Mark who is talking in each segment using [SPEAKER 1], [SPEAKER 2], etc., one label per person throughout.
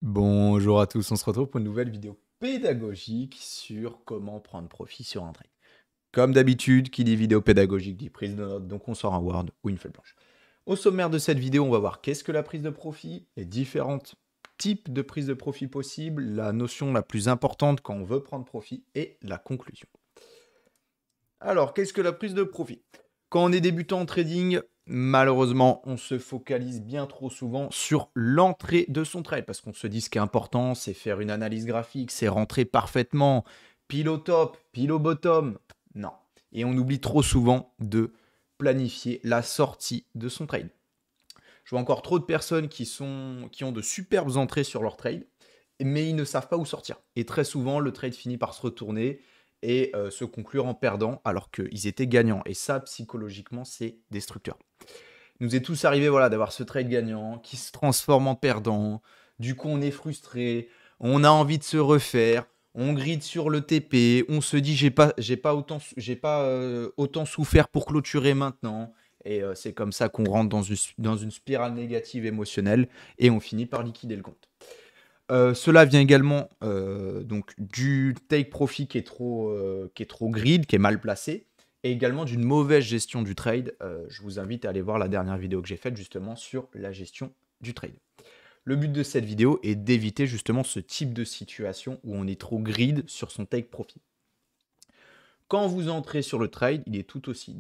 [SPEAKER 1] Bonjour à tous, on se retrouve pour une nouvelle vidéo pédagogique sur comment prendre profit sur un trade. Comme d'habitude, qui dit vidéo pédagogique dit prise de notes, donc on sort un Word ou une feuille blanche. Au sommaire de cette vidéo, on va voir qu'est-ce que la prise de profit, les différents types de prise de profit possibles, la notion la plus importante quand on veut prendre profit et la conclusion. Alors, qu'est-ce que la prise de profit? Quand on est débutant en trading, malheureusement, on se focalise bien trop souvent sur l'entrée de son trade parce qu'on se dit ce qui est important, c'est faire une analyse graphique, c'est rentrer parfaitement, pile au top, pile au bottom. Non. Et on oublie trop souvent de planifier la sortie de son trade. Je vois encore trop de personnes qui ont de superbes entrées sur leur trade, mais ils ne savent pas où sortir. Et très souvent, le trade finit par se retourner et se conclure en perdant alors qu'ils étaient gagnants. Et ça, psychologiquement, c'est destructeur. Il nous est tous arrivé voilà, d'avoir ce trade gagnant qui se transforme en perdant. Du coup, on est frustré, on a envie de se refaire, on gride sur le TP, on se dit j'ai pas autant souffert pour clôturer maintenant. Et c'est comme ça qu'on rentre dans une spirale négative émotionnelle et on finit par liquider le compte. Cela vient également donc du take profit qui est trop greed, qui est mal placé, et également d'une mauvaise gestion du trade. Je vous invite à aller voir la dernière vidéo que j'ai faite justement sur la gestion du trade. Le but de cette vidéo est d'éviter justement ce type de situation où on est trop greed sur son take profit. Quand vous entrez sur le trade, il est tout aussi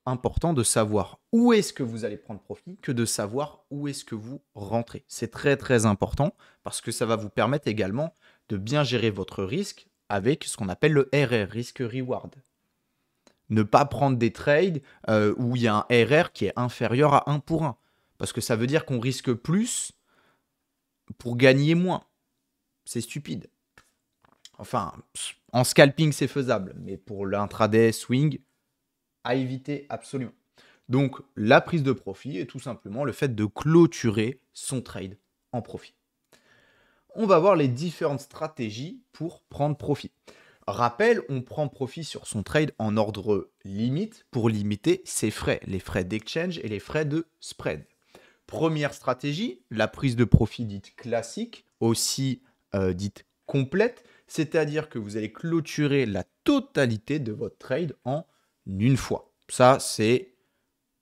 [SPEAKER 1] important de savoir où est-ce que vous allez prendre profit que de savoir où est-ce que vous rentrez. C'est très très important parce que ça va vous permettre également de bien gérer votre risque avec ce qu'on appelle le RR, Risk Reward. Ne pas prendre des trades où il y a un RR qui est inférieur à 1 pour 1 parce que ça veut dire qu'on risque plus pour gagner moins. C'est stupide. Enfin, en scalping, c'est faisable, mais pour l'intraday swing, à éviter absolument. Donc, la prise de profit est tout simplement le fait de clôturer son trade en profit. On va voir les différentes stratégies pour prendre profit. Rappel, on prend profit sur son trade en ordre limite pour limiter ses frais, les frais d'exchange et les frais de spread. Première stratégie, la prise de profit dite classique, aussi dite complète, c'est-à-dire que vous allez clôturer la totalité de votre trade en une fois. Ça, c'est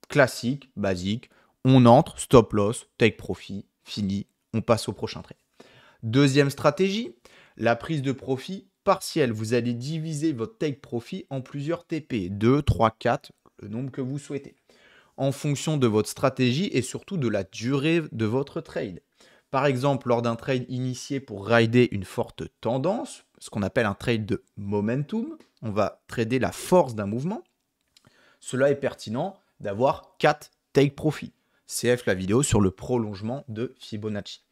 [SPEAKER 1] classique, basique. On entre, stop loss, take profit, fini, on passe au prochain trade. Deuxième stratégie, la prise de profit partielle. Vous allez diviser votre take profit en plusieurs TP, 2, 3, 4, le nombre que vous souhaitez, en fonction de votre stratégie et surtout de la durée de votre trade. Par exemple, lors d'un trade initié pour rider une forte tendance, ce qu'on appelle un trade de momentum, on va trader la force d'un mouvement. Cela est pertinent d'avoir 4 take profit. CF la vidéo sur le prolongement de Fibonacci.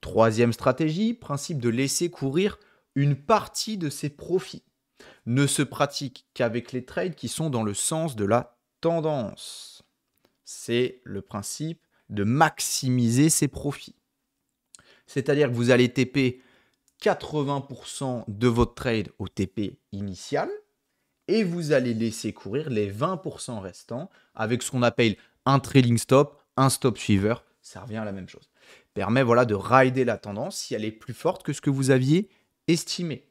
[SPEAKER 1] Troisième stratégie, principe de laisser courir une partie de ses profits. Ne se pratique qu'avec les trades qui sont dans le sens de la tendance. C'est le principe de maximiser ses profits. C'est-à-dire que vous allez TP 80% de votre trade au TP initial et vous allez laisser courir les 20% restants avec ce qu'on appelle un trailing stop, un stop suiver. Ça revient à la même chose. Permet voilà, de rider la tendance si elle est plus forte que ce que vous aviez estimé.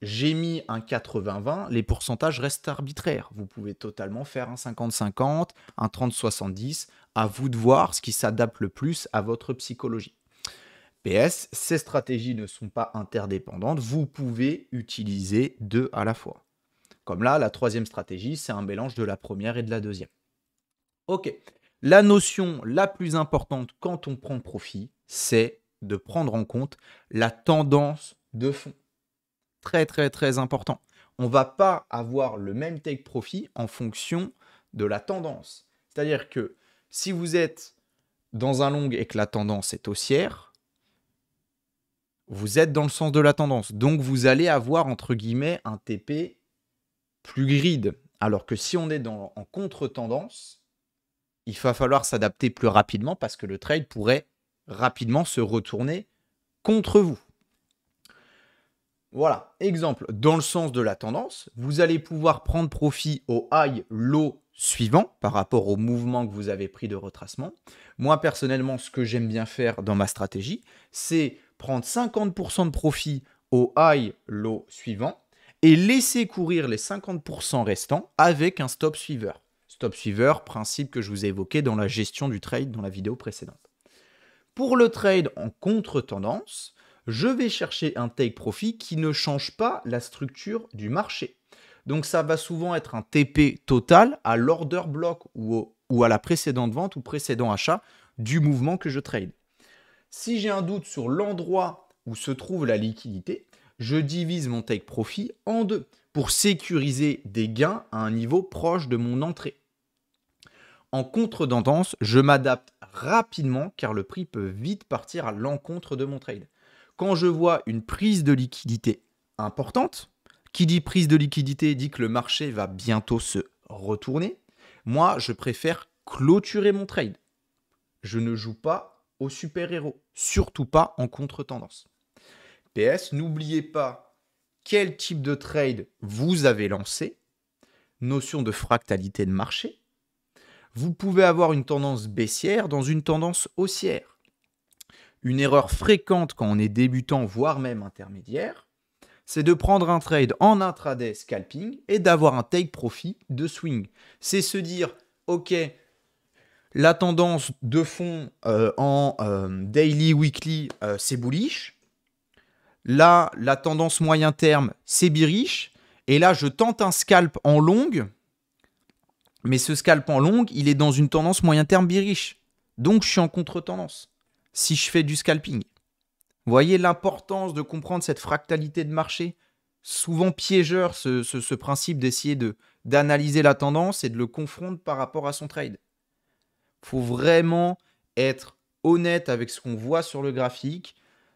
[SPEAKER 1] J'ai mis un 80-20, les pourcentages restent arbitraires. Vous pouvez totalement faire un 50-50, un 30-70. À vous de voir ce qui s'adapte le plus à votre psychologie. PS, ces stratégies ne sont pas interdépendantes. Vous pouvez utiliser deux à la fois. Comme là, la troisième stratégie, c'est un mélange de la première et de la deuxième. Ok. La notion la plus importante quand on prend profit, c'est de prendre en compte la tendance de fond. Très, très, très important. On ne va pas avoir le même take profit en fonction de la tendance. C'est-à-dire que si vous êtes dans un long et que la tendance est haussière, vous êtes dans le sens de la tendance. Donc, vous allez avoir, entre guillemets, un TP plus grid. Alors que si on est en contre-tendance, il va falloir s'adapter plus rapidement parce que le trade pourrait rapidement se retourner contre vous. Voilà, exemple, dans le sens de la tendance, vous allez pouvoir prendre profit au high low suivant par rapport au mouvement que vous avez pris de retracement. Moi, personnellement, ce que j'aime bien faire dans ma stratégie, c'est prendre 50% de profit au high low suivant et laisser courir les 50% restants avec un stop suiveur. Stop suiveur, principe que je vous ai évoqué dans la gestion du trade dans la vidéo précédente. Pour le trade en contre-tendance, je vais chercher un take profit qui ne change pas la structure du marché. Donc ça va souvent être un TP total à l'order block ou à la précédente vente ou précédent achat du mouvement que je trade. Si j'ai un doute sur l'endroit où se trouve la liquidité, je divise mon take profit en deux pour sécuriser des gains à un niveau proche de mon entrée. En contre-tendance, je m'adapte rapidement car le prix peut vite partir à l'encontre de mon trade. Quand je vois une prise de liquidité importante, qui dit prise de liquidité dit que le marché va bientôt se retourner, moi je préfère clôturer mon trade. Je ne joue pas au super-héros, surtout pas en contre-tendance. PS, n'oubliez pas quel type de trade vous avez lancé, notion de fractalité de marché. Vous pouvez avoir une tendance baissière dans une tendance haussière. Une erreur fréquente quand on est débutant, voire même intermédiaire, c'est de prendre un trade en intraday scalping et d'avoir un take profit de swing. C'est se dire, ok, la tendance de fond en daily, weekly, c'est bullish. Là, la tendance moyen terme, c'est bearish. Et là, je tente un scalp en longue. Mais ce scalp en longue, il est dans une tendance moyen terme bearish. Donc, je suis en contre-tendance si je fais du scalping. Vous voyez l'importance de comprendre cette fractalité de marché? Souvent piégeur, ce principe d'essayer d'analyser la tendance et de le confronter par rapport à son trade. Il faut vraiment être honnête avec ce qu'on voit sur le graphique.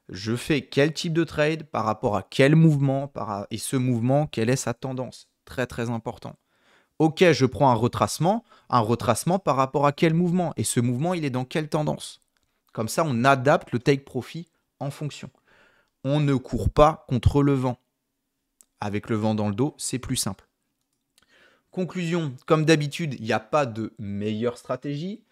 [SPEAKER 1] Je fais quel type de trade par rapport à quel mouvement et ce mouvement, quelle est sa tendance? Très, très important. Ok, je prends un retracement par rapport à quel mouvement? Et ce mouvement, il est dans quelle tendance? Comme ça, on adapte le take profit en fonction. On ne court pas contre le vent. Avec le vent dans le dos, c'est plus simple. Conclusion, comme d'habitude, il n'y a pas de meilleure stratégie.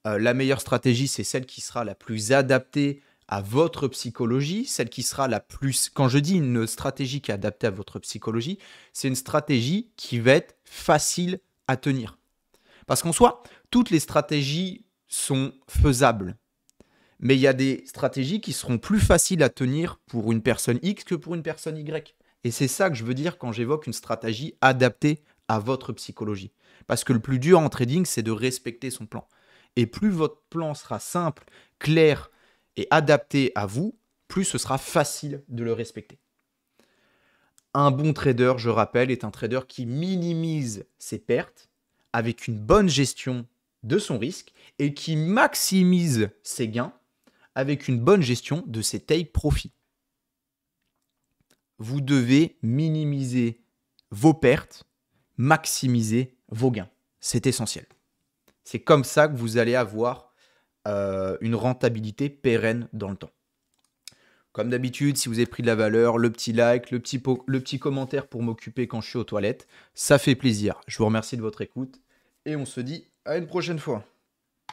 [SPEAKER 1] La meilleure stratégie, c'est celle qui sera la plus adaptée à votre psychologie, celle qui sera la plus... Quand je dis une stratégie qui est adaptée à votre psychologie, c'est une stratégie qui va être facile à tenir. Parce qu'en soi, toutes les stratégies sont faisables. Mais il y a des stratégies qui seront plus faciles à tenir pour une personne X que pour une personne Y. Et c'est ça que je veux dire quand j'évoque une stratégie adaptée à votre psychologie. Parce que le plus dur en trading, c'est de respecter son plan. Et plus votre plan sera simple, clair et adapté à vous, plus ce sera facile de le respecter. Un bon trader, je rappelle, est un trader qui minimise ses pertes avec une bonne gestion de son risque et qui maximise ses gains avec une bonne gestion de ses take profits. Vous devez minimiser vos pertes, maximiser vos gains. C'est essentiel. C'est comme ça que vous allez avoir une rentabilité pérenne dans le temps. Comme d'habitude, si vous avez pris de la valeur, le petit like, le petit commentaire pour m'occuper quand je suis aux toilettes, ça fait plaisir. Je vous remercie de votre écoute et on se dit à une prochaine fois.